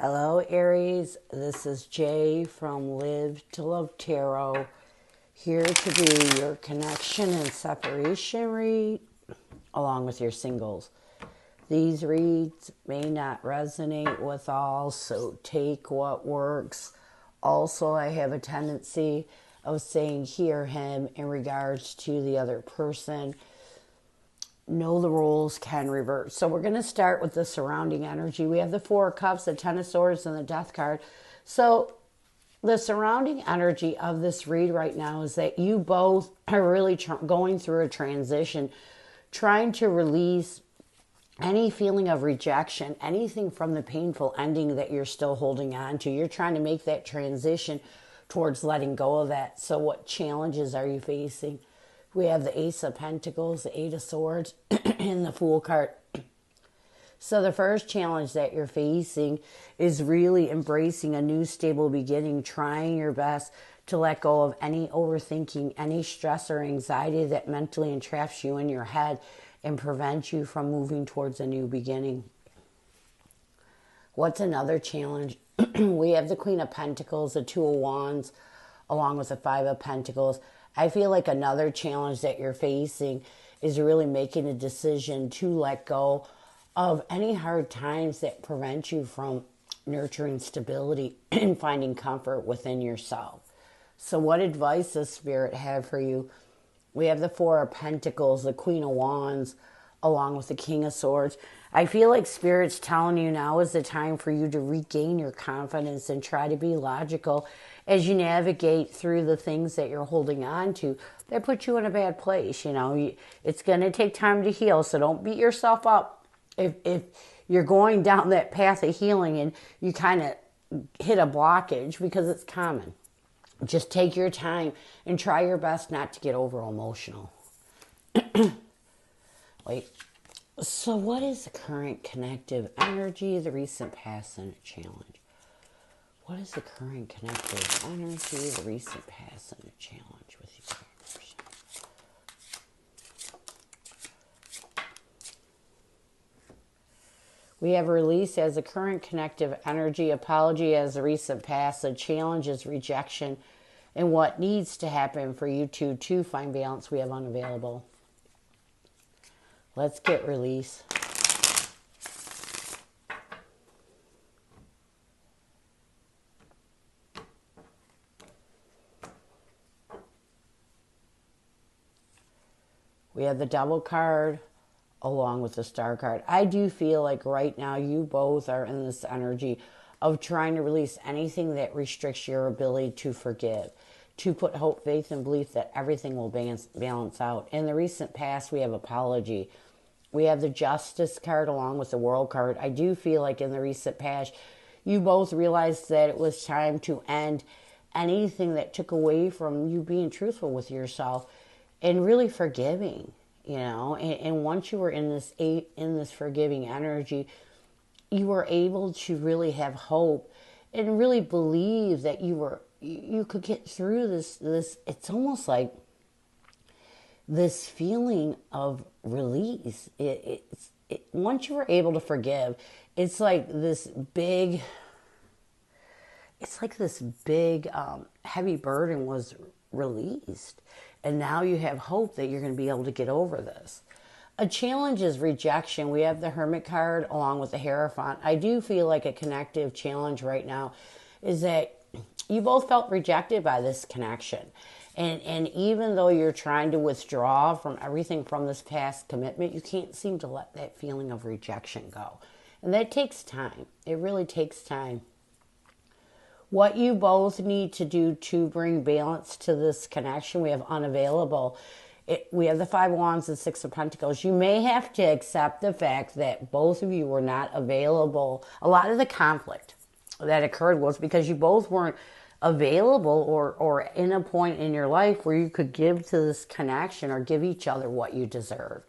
Hello, Aries. This is Jay from Live to Love Tarot, here to do your connection and separation read, along with your singles. These reads may not resonate with all, so take what works. Also, I have a tendency of saying hear him in regards to the other person. Know the rules can reverse. So we're going to start with the surrounding energy. We have the Four of Cups, the Ten of Swords, and the Death card. So the surrounding energy of this read right now is that you both are really going through a transition, trying to release any feeling of rejection, anything from the painful ending that you're still holding on to. You're trying to make that transition towards letting go of that. So what challenges are you facing? We have the Ace of Pentacles, the Eight of Swords, and the Fool card. So the first challenge that you're facing is really embracing a new stable beginning, trying your best to let go of any overthinking, any stress or anxiety that mentally entraps you in your head and prevents you from moving towards a new beginning. What's another challenge? We have the Queen of Pentacles, the Two of Wands, along with the Five of Pentacles. I feel like another challenge that you're facing is really making a decision to let go of any hard times that prevent you from nurturing stability and finding comfort within yourself. So what advice does Spirit have for you? We have the Four of Pentacles, the Queen of Wands, along with the King of Swords. I feel like Spirit's telling you now is the time for you to regain your confidence and try to be logical as you navigate through the things that you're holding on to that put you in a bad place. You know, it's going to take time to heal, so don't beat yourself up if you're going down that path of healing and you kind of hit a blockage, because it's common. Just take your time and try your best not to get over emotional. Wait. So what is the current connective energy, the recent past, and a challenge? What is the current connective energy, the recent past, and a challenge with you? We have release as a current connective energy, apology as a recent past, a challenge is rejection, and what needs to happen for you to find balance. We have unavailable. Let's get release. We have the Devil card along with the Star card. I do feel like right now you both are in this energy of trying to release anything that restricts your ability to forgive, to put hope, faith, and belief that everything will balance out. In the recent past, we have apology. We have the Justice card along with the World card. I do feel like in the recent past, you both realized that it was time to end anything that took away from you being truthful with yourself and really forgiving, you know. And once you were in this forgiving energy, you were able to really have hope and really believe that you could get through this. It's almost like this feeling of release. Once you were able to forgive, it's like this big heavy burden was released. And now you have hope that you're going to be able to get over this. A challenge is rejection. We have the Hermit card along with the Hierophant. I do feel like a connective challenge right now is that you both felt rejected by this connection. And even though you're trying to withdraw from everything from this past commitment, you can't seem to let that feeling of rejection go. And that takes time. It really takes time. What you both need to do to bring balance to this connection, we have unavailable. We have the Five of Wands and Six of Pentacles. You may have to accept the fact that both of you were not available. A lot of the conflict that occurred was because you both weren't available or in a point in your life where you could give to this connection or give each other what you deserve.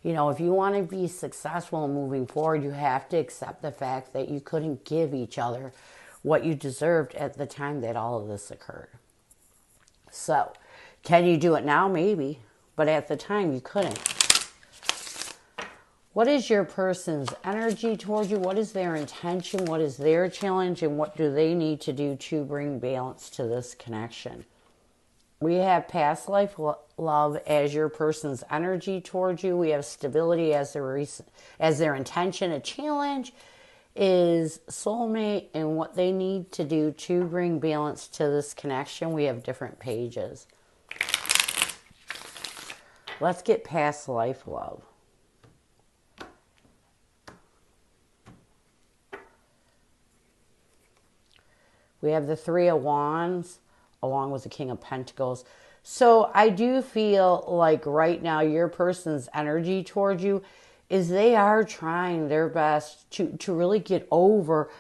You know, if you want to be successful in moving forward, you have to accept the fact that you couldn't give each other what you deserved at the time that all of this occurred. So, can you do it now? Maybe. But at the time, you couldn't. What is your person's energy towards you? What is their intention? What is their challenge? And what do they need to do to bring balance to this connection? We have past life love as your person's energy towards you. We have stability as their intention. A challenge is soulmate and what they need to do to bring balance to this connection. We have different pages. Let's get past life love. We have the Three of Wands along with the King of Pentacles. So I do feel like right now your person's energy towards you is they are trying their best to really get over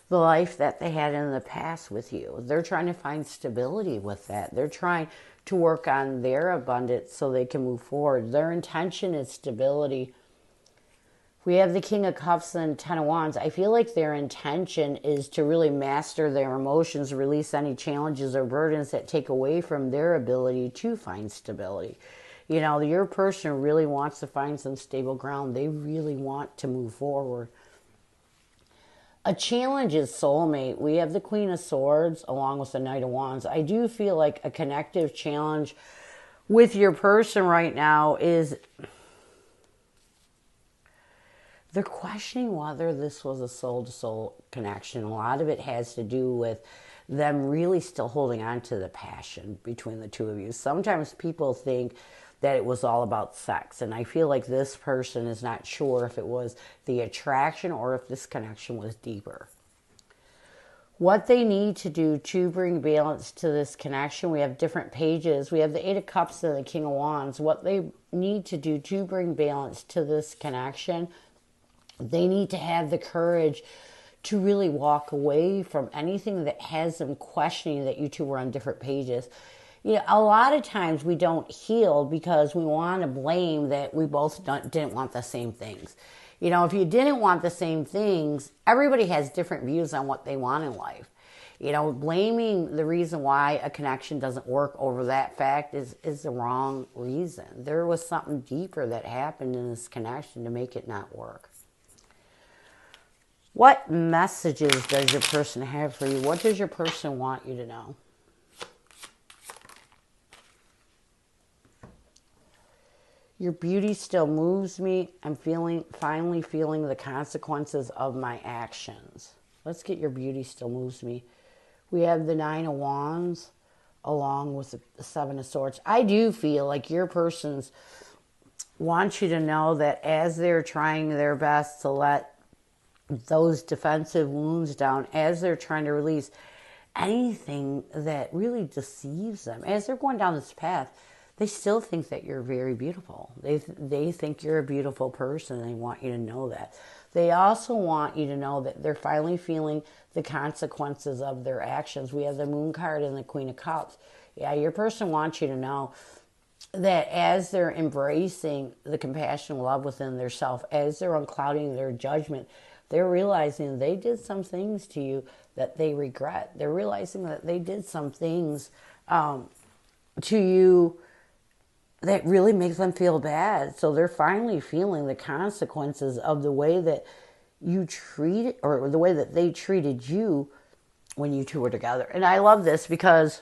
the life that they had in the past with you. They're trying to find stability with that. They're trying to work on their abundance so they can move forward. Their intention is stability. We have the King of Cups and Ten of Wands. I feel like their intention is to really master their emotions, release any challenges or burdens that take away from their ability to find stability. You know, your person really wants to find some stable ground. They really want to move forward. A challenge is soulmate. We have the Queen of Swords along with the Knight of Wands. I do feel like a connective challenge with your person right now is they're questioning whether this was a soul-to-soul connection. A lot of it has to do with them really still holding on to the passion between the two of you. Sometimes people think that it was all about sex, and I feel like this person is not sure if it was the attraction or if this connection was deeper. What they need to do to bring balance to this connection, we have different pages. We have the Eight of Cups and the King of Wands. What they need to do to bring balance to this connection, they need to have the courage to really walk away from anything that has them questioning that you two were on different pages. You know, a lot of times we don't heal because we want to blame that we both didn't want the same things. You know, if you didn't want the same things, everybody has different views on what they want in life. You know, blaming the reason why a connection doesn't work over that fact is the wrong reason. There was something deeper that happened in this connection to make it not work. What messages does your person have for you? What does your person want you to know? Your beauty still moves me. I'm finally feeling the consequences of my actions. Let's get your beauty still moves me. We have the Nine of Wands along with the Seven of Swords. I do feel like your person's wants you to know that as they're trying their best to let those defensive wounds down, as they're trying to release anything that really deceives them, as they're going down this path, they still think that you're very beautiful. They think you're a beautiful person, and they want you to know that. They also want you to know that they're finally feeling the consequences of their actions. We have the Moon card and the Queen of Cups. Yeah, your person wants you to know that as they're embracing the compassion and love within their self, as they're unclouding their judgment, they're realizing they did some things to you that they regret. They're realizing that they did some things to you that really makes them feel bad. So they're finally feeling the consequences of the way that you treated, or the way that they treated you when you two were together. And I love this because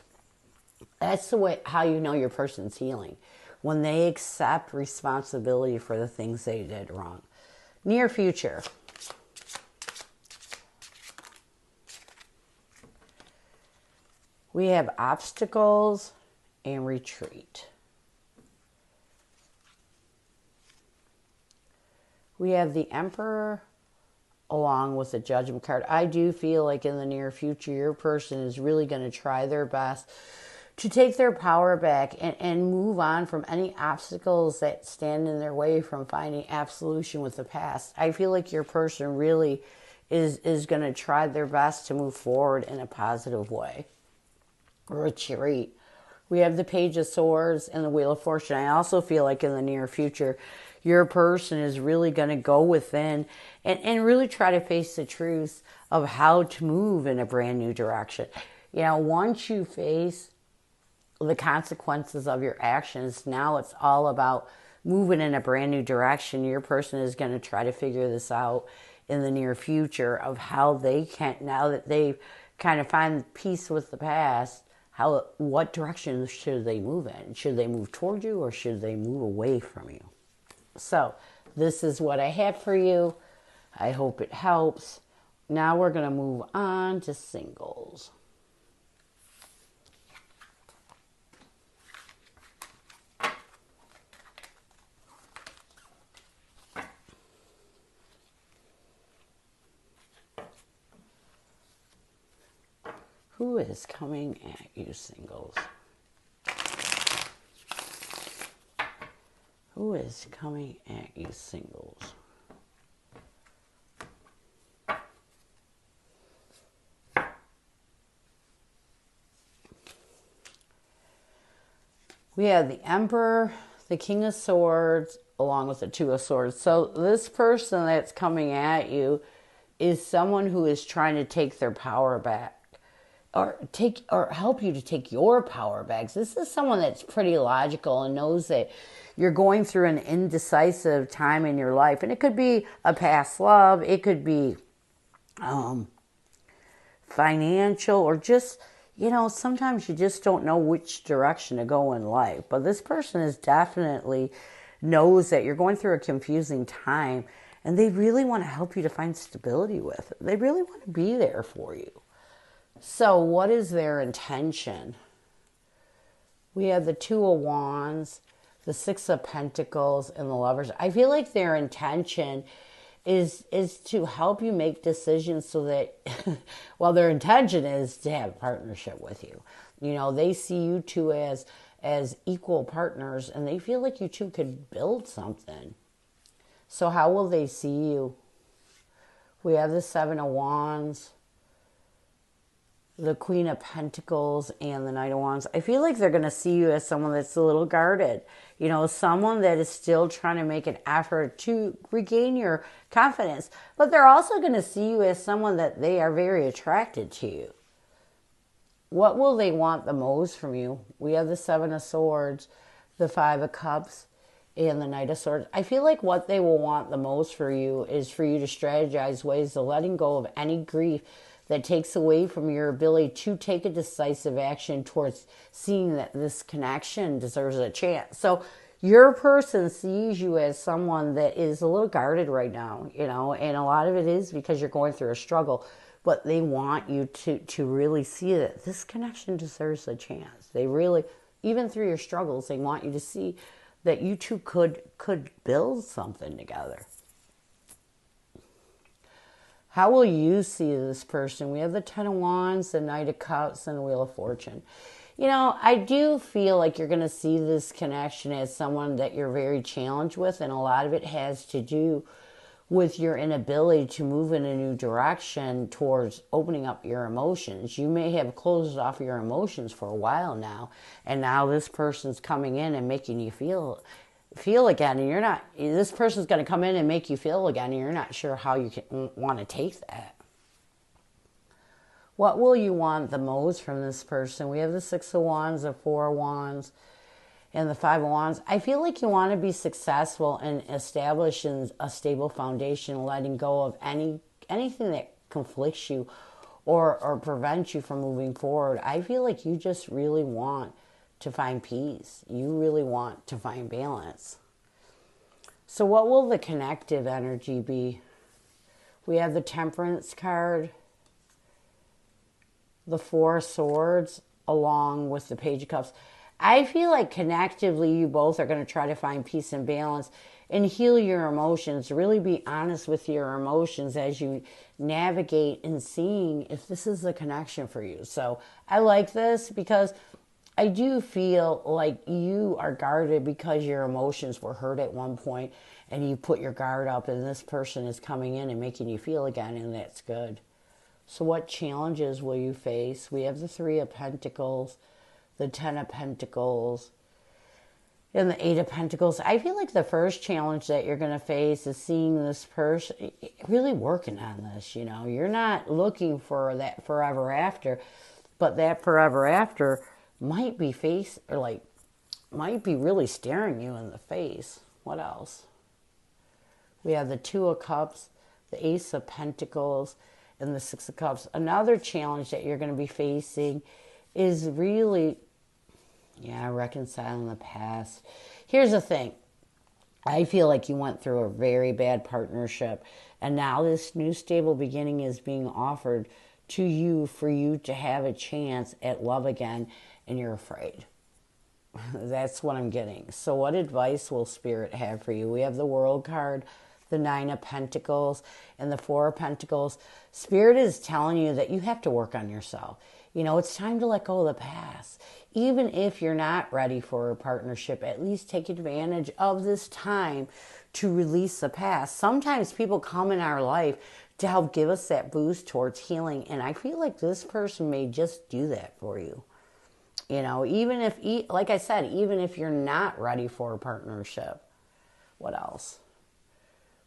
that's the way how you know your person's healing, when they accept responsibility for the things they did wrong. Near future. We have obstacles and retreat. We have the Emperor along with the Judgment card. I do feel like in the near future, your person is really going to try their best to take their power back and move on from any obstacles that stand in their way from finding absolution with the past. I feel like your person really is going to try their best to move forward in a positive way. Retreat. We have the Page of Swords and the Wheel of Fortune. I also feel like in the near future, your person is really going to go within and really try to face the truth of how to move in a brand new direction. You know, once you face the consequences of your actions, now it's all about moving in a brand new direction. Your person is going to try to figure this out in the near future of how they can, now that they've kind of find peace with the past, what direction should they move in? Should they move toward you or should they move away from you? So this is what I have for you. I hope it helps. Now we're going to move on to singles. Who is coming at you, singles? Who is coming at you, singles? We have the Emperor, the King of Swords, along with the Two of Swords. So this person that's coming at you is someone who is trying to take their power back. Or help you to take your power back. This is someone that's pretty logical and knows that you're going through an indecisive time in your life. And it could be a past love. It could be financial, or just, sometimes you just don't know which direction to go in life. But this person is definitely knows that you're going through a confusing time, and they really want to help you to find stability with it. They really want to be there for you. So what is their intention? We have the Two of Wands, the Six of Pentacles, and the Lovers. I feel like their intention is to help you make decisions so that, well, their intention is to have a partnership with you. They see you two as equal partners, and they feel like you two could build something. So how will they see you? We have the Seven of Wands, the Queen of Pentacles, and the Knight of Wands. I feel like they're going to see you as someone that's a little guarded. Someone that is still trying to make an effort to regain your confidence. But they're also going to see you as someone that they are very attracted to you. What will they want the most from you? We have the Seven of Swords, the Five of Cups, and the Knight of Swords. I feel like what they will want the most for you is for you to strategize ways to letting go of any grief that takes away from your ability to take a decisive action towards seeing that this connection deserves a chance. So your person sees you as someone that is a little guarded right now, and a lot of it is because you're going through a struggle, but they want you to really see that this connection deserves a chance. They really, even through your struggles, they want you to see that you two could build something together. How will you see this person? We have the Ten of Wands, the Knight of Cups, and the Wheel of Fortune. I do feel like you're going to see this connection as someone that you're very challenged with, and a lot of it has to do with your inability to move in a new direction towards opening up your emotions. You may have closed off your emotions for a while now, and now this person's coming in and making you feel again, and this person's going to come in and make you feel again, and you're not sure how you want to take that. What will you want the most from this person? We have the Six of Wands, the Four of Wands, and the Five of Wands. I feel like you want to be successful in establishing a stable foundation, letting go of anything that conflicts you or prevents you from moving forward. I feel like you just really want to find peace. You really want to find balance. So what will the connective energy be? We have the Temperance card, the Four of Swords, along with the Page of Cups. I feel like connectively you both are going to try to find peace and balance and heal your emotions. Really be honest with your emotions as you navigate and seeing if this is the connection for you. So I like this because I do feel like you are guarded because your emotions were hurt at one point and you put your guard up, and this person is coming in and making you feel again, and that's good. So what challenges will you face? We have the Three of Pentacles, the Ten of Pentacles, and the Eight of Pentacles. I feel like the first challenge that you're going to face is seeing this person, really working on this. You're not looking for that forever after, but that forever after might be really staring you in the face. What else? We have the Two of Cups, the Ace of Pentacles, and the Six of Cups. Another challenge that you're going to be facing is really, reconciling the past. Here's the thing. I feel like you went through a very bad partnership, and now this new stable beginning is being offered to you for you to have a chance at love again, and you're afraid. That's what I'm getting. So what advice will Spirit have for you? We have the World card, the Nine of Pentacles, and the Four of Pentacles. Spirit is telling you that you have to work on yourself. You know, it's time to let go of the past. Even if you're not ready for a partnership, at least take advantage of this time to release the past. Sometimes people come in our life to help give us that boost towards healing, and I feel like this person may just do that for you. You know, even if, like I said, even if you're not ready for a partnership. What else?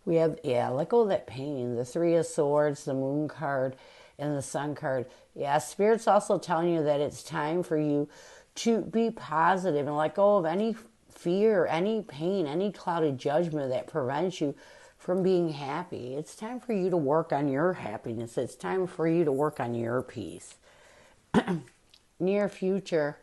We have, let go of that pain. The Three of Swords, the Moon card, and the Sun card. Yeah, Spirit's also telling you that it's time for you to be positive and let go of any fear, any pain, any clouded judgment that prevents you from being happy. It's time for you to work on your happiness. It's time for you to work on your peace. Near future,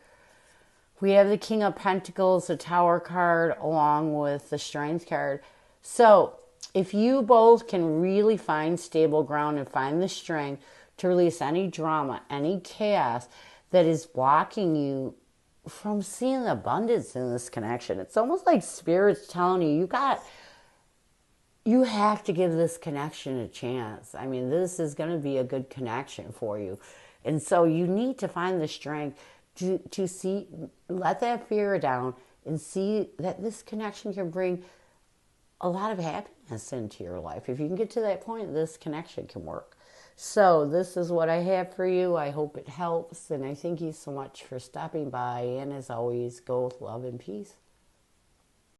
we have the King of Pentacles, the Tower card, along with the Strength card. So, if you both can really find stable ground and find the strength to release any drama, any chaos that is blocking you from seeing the abundance in this connection, it's almost like Spirit's telling you, you have to give this connection a chance. I mean, this is going to be a good connection for you. And so you need to find the strength to see, let that fear down and see that this connection can bring a lot of happiness into your life. If you can get to that point, this connection can work. So this is what I have for you. I hope it helps. And I thank you so much for stopping by. And as always, go with love and peace.